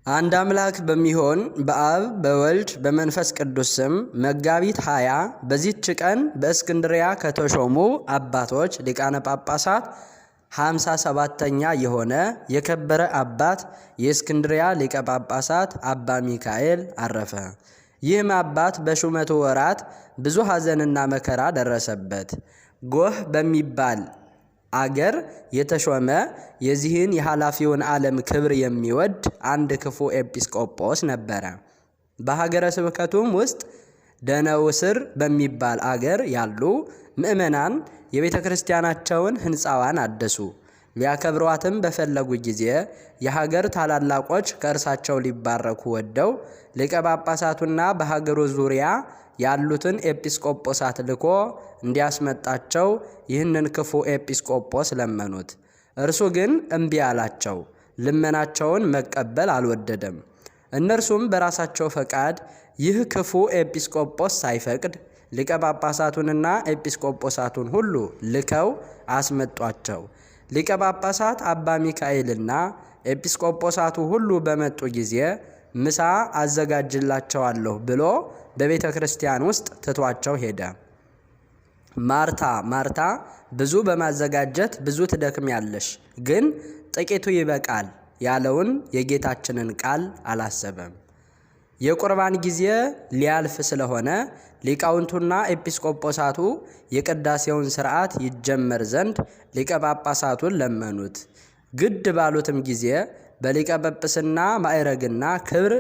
አንድ አምላክ በሚሆን በአብ በወልድ በመንፈስ ቅዱስ ስም መጋቢት 20 በዚህች ቀን በእስክንድርያ ከተሾሙ አባቶች ሊቃነ ጳጳሳት 57ኛ የሆነ የከበረ አባት የእስክንድርያ ሊቀ ጳጳሳት አባ ሚካኤል አረፈ። ይህም አባት በሹመቱ ወራት ብዙ ሐዘንና መከራ ደረሰበት። ጎህ በሚባል አገር የተሾመ የዚህን የኃላፊውን ዓለም ክብር የሚወድ አንድ ክፉ ኤጲስቆጶስ ነበረ። በሀገረ ስብከቱም ውስጥ ደነውስር በሚባል አገር ያሉ ምእመናን የቤተ ክርስቲያናቸውን ሕንፃዋን አደሱ። ሊያከብሯትም በፈለጉ ጊዜ የሀገር ታላላቆች ከእርሳቸው ሊባረኩ ወደው ሊቀ ጳጳሳቱና በሀገሩ ዙሪያ ያሉትን ኤጲስቆጶሳት ልኮ እንዲያስመጣቸው ይህንን ክፉ ኤጲስቆጶስ ለመኑት። እርሱ ግን እምቢ አላቸው። ልመናቸውን መቀበል አልወደደም። እነርሱም በራሳቸው ፈቃድ ይህ ክፉ ኤጲስቆጶስ ሳይፈቅድ ሊቀ ጳጳሳቱንና ኤጲስቆጶሳቱን ሁሉ ልከው አስመጧቸው። ሊቀ ጳጳሳት አባ ሚካኤልና ኤጲስቆጶሳቱ ሁሉ በመጡ ጊዜ ምሳ አዘጋጅላቸዋለሁ ብሎ በቤተ ክርስቲያን ውስጥ ትቷቸው ሄደ። ማርታ ብዙ በማዘጋጀት ብዙ ትደክሚያለሽ፣ ግን ጥቂቱ ይበቃል ያለውን የጌታችንን ቃል አላሰበም። የቁርባን ጊዜ ሊያልፍ ስለሆነ ሊቃውንቱና ኤጲስቆጶሳቱ የቅዳሴውን ሥርዓት ይጀመር ዘንድ ሊቀ ጳጳሳቱን ለመኑት። ግድ ባሉትም ጊዜ በሊቀ ጵጵስና ማዕረግና ክብር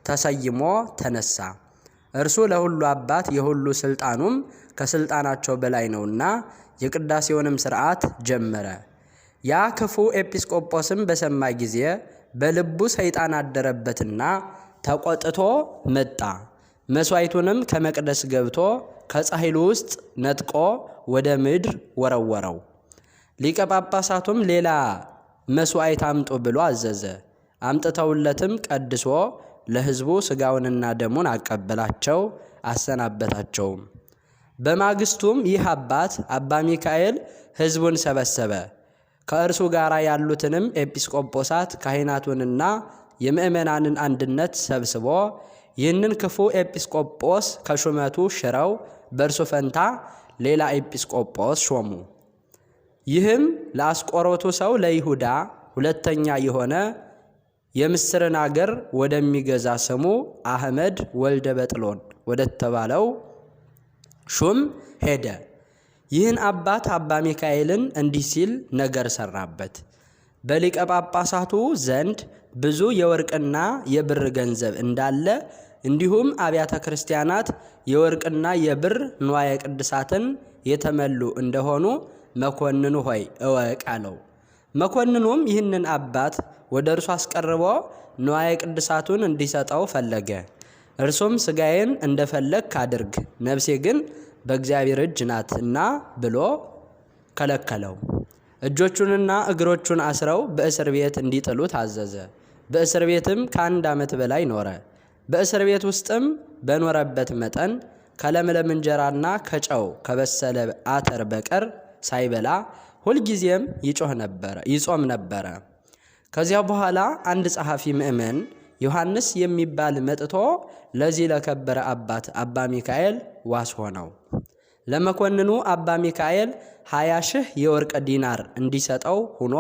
ተሰይሞ ተነሳ። እርሱ ለሁሉ አባት የሁሉ ስልጣኑም ከስልጣናቸው በላይ ነውና የቅዳሴውንም ሥርዓት ጀመረ። ያ ክፉ ኤጲስቆጶስም በሰማ ጊዜ በልቡ ሰይጣን አደረበትና ተቆጥቶ መጣ። መሥዋዕቱንም ከመቅደስ ገብቶ ከጻሕሉ ውስጥ ነጥቆ ወደ ምድር ወረወረው። ሊቀ ጳጳሳቱም ሌላ መሥዋዕት አምጡ ብሎ አዘዘ። አምጥተውለትም ቀድሶ ለሕዝቡ ሥጋውንና ደሙን አቀበላቸው፣ አሰናበታቸውም። በማግስቱም ይህ አባት አባ ሚካኤል ሕዝቡን ሰበሰበ። ከእርሱ ጋር ያሉትንም ኤጲስቆጶሳት ካህናቱንና የምእመናንን አንድነት ሰብስቦ ይህንን ክፉ ኤጲስቆጶስ ከሹመቱ ሽረው በእርሱ ፈንታ ሌላ ኤጲስቆጶስ ሾሙ። ይህም ለአስቆሮቱ ሰው ለይሁዳ ሁለተኛ የሆነ የምስርን አገር ወደሚገዛ ስሙ አህመድ ወልደ በጥሎን ወደተባለው ሹም ሄደ። ይህን አባት አባ ሚካኤልን እንዲህ ሲል ነገር ሰራበት። በሊቀ ጳጳሳቱ ዘንድ ብዙ የወርቅና የብር ገንዘብ እንዳለ እንዲሁም አብያተ ክርስቲያናት የወርቅና የብር ንዋየ ቅድሳትን የተመሉ እንደሆኑ መኮንኑ ሆይ እወቅ አለው። መኮንኑም ይህንን አባት ወደ እርሱ አስቀርቦ ንዋየ ቅድሳቱን እንዲሰጠው ፈለገ። እርሱም ሥጋዬን እንደፈለግክ አድርግ፣ ነፍሴ ግን በእግዚአብሔር እጅ ናትና ብሎ ከለከለው። እጆቹንና እግሮቹን አስረው በእስር ቤት እንዲጥሉ ታዘዘ። በእስር ቤትም ከ1 ዓመት በላይ ኖረ። በእስር ቤት ውስጥም በኖረበት መጠን ከለምለም እንጀራና ከጨው ከበሰለ አተር በቀር ሳይበላ ሁልጊዜም ይጾም ነበረ። ከዚያ በኋላ አንድ ጸሐፊ ምእመን ዮሐንስ የሚባል መጥቶ ለዚህ ለከበረ አባት አባ ሚካኤል ዋስ ሆነው። ለመኮንኑ አባ ሚካኤል 20,000 የወርቅ ዲናር እንዲሰጠው ሆኖ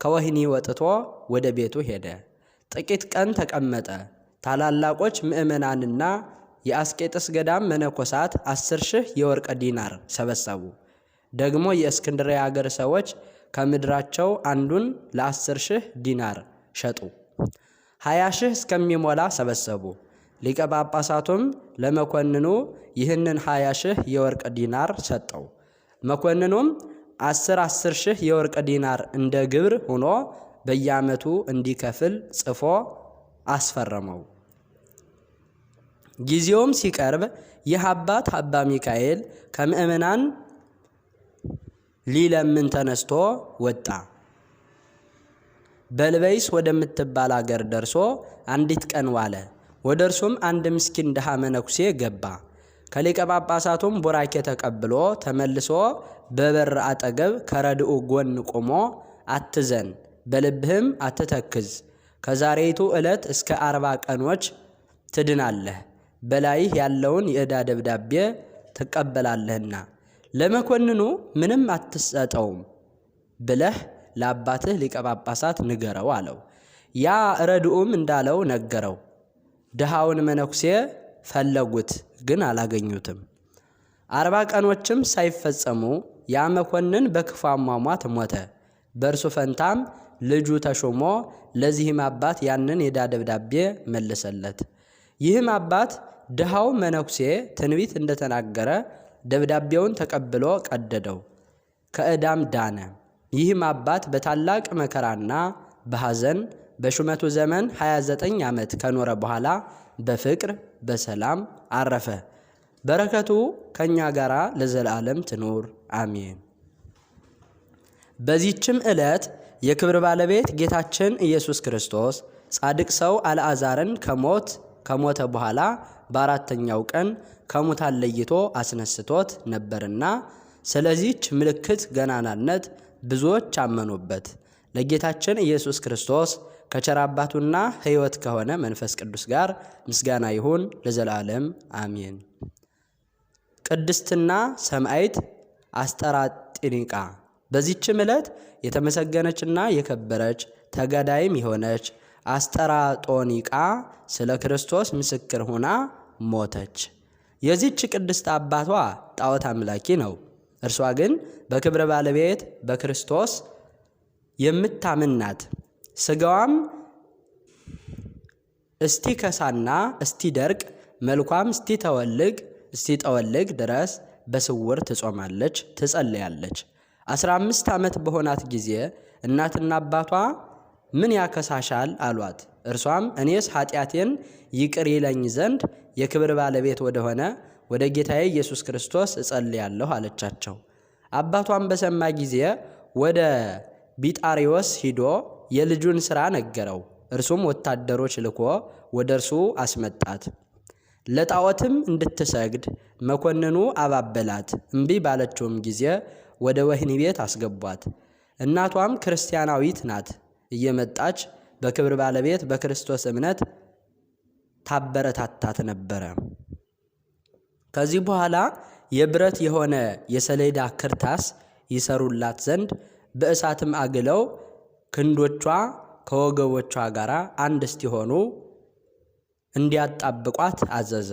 ከወህኒ ወጥቶ ወደ ቤቱ ሄደ። ጥቂት ቀን ተቀመጠ። ታላላቆች ምእመናንና የአስቄጥስ ገዳም መነኮሳት 10,000 የወርቅ ዲናር ሰበሰቡ። ደግሞ የእስክንድርያ አገር ሰዎች ከምድራቸው አንዱን ለ10,000 ዲናር ሸጡ። 20,000 እስከሚሞላ ሰበሰቡ። ሊቀ ጳጳሳቱም ለመኮንኑ ይህንን 20,000 የወርቅ ዲናር ሰጠው። መኮንኑም 10,000 የወርቅ ዲናር እንደ ግብር ሆኖ በየዓመቱ እንዲከፍል ጽፎ አስፈረመው። ጊዜውም ሲቀርብ ይህ አባት አባ ሚካኤል ከምእመናን ሊለምን ተነስቶ ወጣ። በልበይስ ወደምትባል አገር ደርሶ አንዲት ቀን ዋለ። ወደ እርሱም አንድ ምስኪን ድሃ መነኩሴ ገባ። ከሊቀ ጳጳሳቱም ቡራኬ ተቀብሎ ተመልሶ በበር አጠገብ ከረድኡ ጎን ቆሞ አትዘን፣ በልብህም አትተክዝ፣ ከዛሬቱ ዕለት እስከ 40 ቀኖች ትድናለህ፣ በላይህ ያለውን የዕዳ ደብዳቤ ትቀበላለህና ለመኮንኑ ምንም አትሰጠውም ብለህ ለአባትህ ሊቀ ጳጳሳት ንገረው አለው። ያ ረድኡም እንዳለው ነገረው። ድሃውን መነኩሴ ፈለጉት፣ ግን አላገኙትም። 40 ቀኖችም ሳይፈጸሙ ያ መኮንን በክፉ አሟሟት ሞተ። በእርሱ ፈንታም ልጁ ተሾሞ ለዚህም አባት ያንን የዕዳ ደብዳቤ መለሰለት። ይህም አባት ድሃው መነኩሴ ትንቢት እንደተናገረ ደብዳቤውን ተቀብሎ ቀደደው፣ ከዕዳም ዳነ። ይህም አባት በታላቅ መከራና በሐዘን በሹመቱ ዘመን 29 ዓመት ከኖረ በኋላ በፍቅር በሰላም አረፈ። በረከቱ ከእኛ ጋር ለዘላለም ትኑር አሜን። በዚህችም ዕለት የክብር ባለቤት ጌታችን ኢየሱስ ክርስቶስ ጻድቅ ሰው አልዓዛርን ከሞተ በኋላ በአራተኛው ቀን ከሙታን ለይቶ አስነስቶት ነበርና ስለዚህች ምልክት ገናናነት ብዙዎች አመኑበት። ለጌታችን ኢየሱስ ክርስቶስ ከቸር አባቱና ሕይወት ከሆነ መንፈስ ቅዱስ ጋር ምስጋና ይሁን ለዘላለም አሜን። ቅድስትና ሰማዕት አስጠራጢኒቃ። በዚህችም ዕለት የተመሰገነችና የከበረች ተጋዳይም የሆነች አስጠራጦኒቃ ስለ ክርስቶስ ምስክር ሆና ሞተች። የዚህች ቅድስት አባቷ ጣዖት አምላኪ ነው። እርሷ ግን በክብረ ባለቤት በክርስቶስ የምታምን ናት። ሥጋዋም እስቲከሳና እስቲደርቅ መልኳም እስቲጠወልግ ድረስ በስውር ትጾማለች፣ ትጸልያለች። 15 ዓመት በሆናት ጊዜ እናትና አባቷ ምን ያከሳሻል አሏት። እርሷም እኔስ ኃጢአቴን ይቅር ይለኝ ዘንድ የክብር ባለቤት ወደሆነ ወደ ጌታዬ ኢየሱስ ክርስቶስ እጸልያለሁ አለቻቸው። አባቷም በሰማ ጊዜ ወደ ቢጣሪዎስ ሂዶ የልጁን ሥራ ነገረው። እርሱም ወታደሮች ልኮ ወደ እርሱ አስመጣት። ለጣዖትም እንድትሰግድ መኮንኑ አባበላት። እምቢ ባለችውም ጊዜ ወደ ወህኒ ቤት አስገቧት። እናቷም ክርስቲያናዊት ናት። እየመጣች በክብር ባለቤት በክርስቶስ እምነት ታበረታታት ነበረ። ከዚህ በኋላ የብረት የሆነ የሰሌዳ ክርታስ ይሰሩላት ዘንድ በእሳትም አግለው ክንዶቿ ከወገቦቿ ጋር አንድ እስቲሆኑ እንዲያጣብቋት አዘዘ።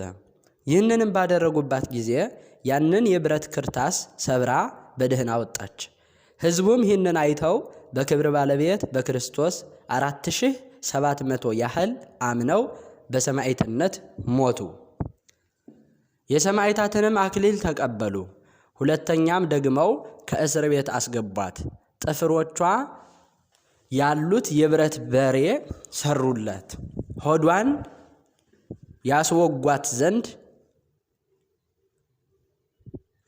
ይህንንም ባደረጉባት ጊዜ ያንን የብረት ክርታስ ሰብራ በደህና ወጣች። ሕዝቡም ይህንን አይተው በክብር ባለቤት በክርስቶስ 4700 ያህል አምነው በሰማዕትነት ሞቱ። የሰማዕታትንም አክሊል ተቀበሉ። ሁለተኛም ደግመው ከእስር ቤት አስገቧት። ጥፍሮቿ ያሉት የብረት በሬ ሰሩለት። ሆዷን ያስወጓት ዘንድ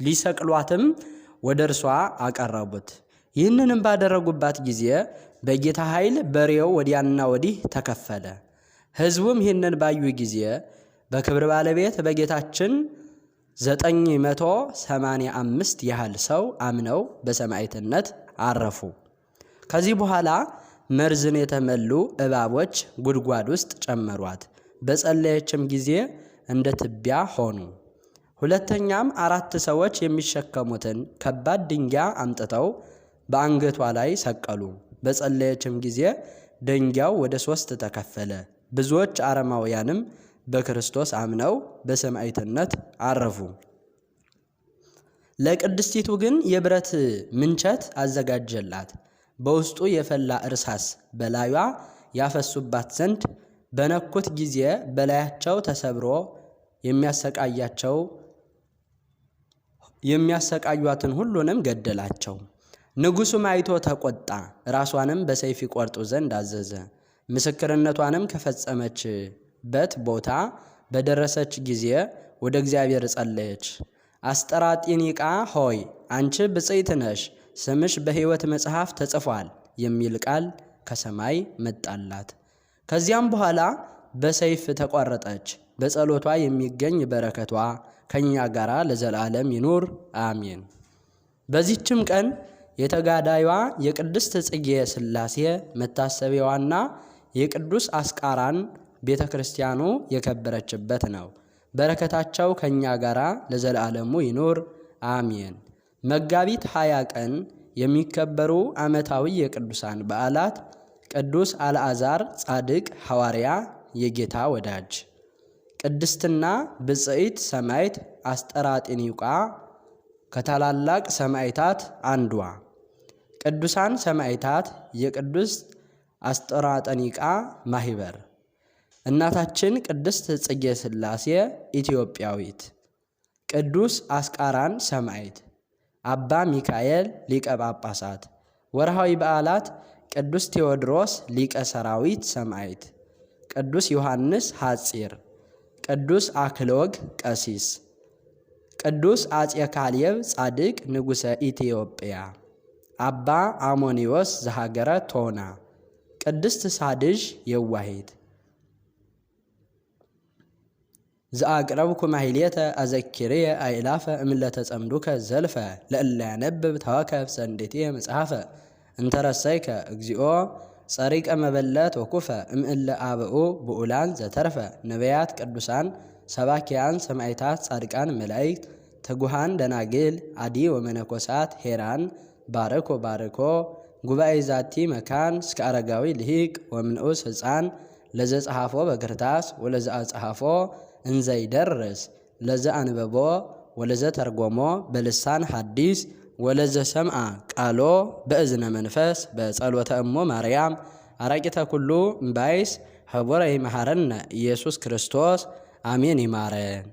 ሊሰቅሏትም ወደ እርሷ አቀረቡት። ይህንንም ባደረጉባት ጊዜ በጌታ ኃይል በሬው ወዲያና ወዲህ ተከፈለ። ሕዝቡም ይህንን ባዩ ጊዜ በክብር ባለቤት በጌታችን 985 ያህል ሰው አምነው በሰማዕትነት አረፉ። ከዚህ በኋላ መርዝን የተመሉ እባቦች ጉድጓድ ውስጥ ጨመሯት። በጸለየችም ጊዜ እንደ ትቢያ ሆኑ። ሁለተኛም 4 ሰዎች የሚሸከሙትን ከባድ ድንጋይ አምጥተው በአንገቷ ላይ ሰቀሉ። በጸለየችም ጊዜ ድንጋዩ ወደ 3 ተከፈለ። ብዙዎች አረማውያንም በክርስቶስ አምነው በሰማዕትነት አረፉ። ለቅድስቲቱ ግን የብረት ምንቸት አዘጋጀላት። በውስጡ የፈላ እርሳስ በላዩዋ ያፈሱባት ዘንድ በነኩት ጊዜ በላያቸው ተሰብሮ የሚያሰቃዩትን ሁሉንም ገደላቸው። ንጉሡም አይቶ ተቆጣ። ራሷንም በሰይፍ ይቆርጡ ዘንድ አዘዘ። ምስክርነቷንም ከፈጸመችበት ቦታ በደረሰች ጊዜ ወደ እግዚአብሔር ጸለየች። አስጠራጢኒቃ ሆይ አንቺ ብፅዕት ነሽ፣ ስምሽ በሕይወት መጽሐፍ ተጽፏል የሚል ቃል ከሰማይ መጣላት። ከዚያም በኋላ በሰይፍ ተቆረጠች። በጸሎቷ የሚገኝ በረከቷ ከኛ ጋር ለዘላለም ይኑር አሜን። በዚህችም ቀን የተጋዳይዋ የቅድስት ጽጌ ሥላሴ መታሰቢያዋና የቅዱስ አስቃራን ቤተ ክርስቲያኑ የከበረችበት ነው። በረከታቸው ከእኛ ጋር ለዘላለሙ ይኑር አሜን። መጋቢት 20 ቀን የሚከበሩ ዓመታዊ የቅዱሳን በዓላት ቅዱስ አልዓዛር ጻድቅ ሐዋርያ የጌታ ወዳጅ፣ ቅድስትና ብፅዕት ሰማዕት አስጠራጢኒቃ ከታላላቅ ሰማዕታት አንዷ። ቅዱሳን ሰማዕታት የቅዱስ አስጠራጢኒቃ ማህበር፣ እናታችን ቅድስት ጽጌ ሥላሴ ኢትዮጵያዊት፣ ቅዱስ አስቃራን ሰማዕት፣ አባ ሚካኤል ሊቀ ጳጳሳት። ወርሃዊ በዓላት ቅዱስ ቴዎድሮስ ሊቀ ሰራዊት ሰማዕት፣ ቅዱስ ዮሐንስ ሐጺር፣ ቅዱስ አክሎግ ቀሲስ፣ ቅዱስ አፄ ካሌብ ጻድቅ ንጉሠ ኢትዮጵያ፣ አባ አሞኒዮስ ዘሃገረ ቶና፣ ቅድስት ሳድዥ የዋሂት። ዘአቅረብኩ ማሕሌተ አዘኪርየ አእላፈ እምለተ ጸምዱከ ዘልፈ ለእለ ያነብብ ተወከፍ ዘንዴትየ መጽሐፈ እንተረሰይከ እግዚኦ ጸሪቀ መበለት ወኩፈ እምእለ አብኡ ብኡላን ዘተርፈ ነቢያት ቅዱሳን ሰባኪያን ሰማዕታት ጻድቃን መላእክት ትጉሃን ደናግል አዲ ወመነኮሳት ሄራን ባርኮ ባርኮ ጉባኤ ዛቲ መካን እስከ አረጋዊ ልሂቅ ወምንዑስ ሕፃን ለዘ ጸሐፎ በክርታስ ወለዘ አጸሐፎ እንዘይደርስ ለዘ አንበቦ ወለዘ ተርጎሞ በልሳን ሐዲስ ወለዘ ሰምዓ ቃሎ በእዝነ መንፈስ በጸሎተ እሞ ማርያም አራቂተ ኩሉ እምባይስ ኅቡረ ይመሃረነ ኢየሱስ ክርስቶስ አሜን። ይማረን።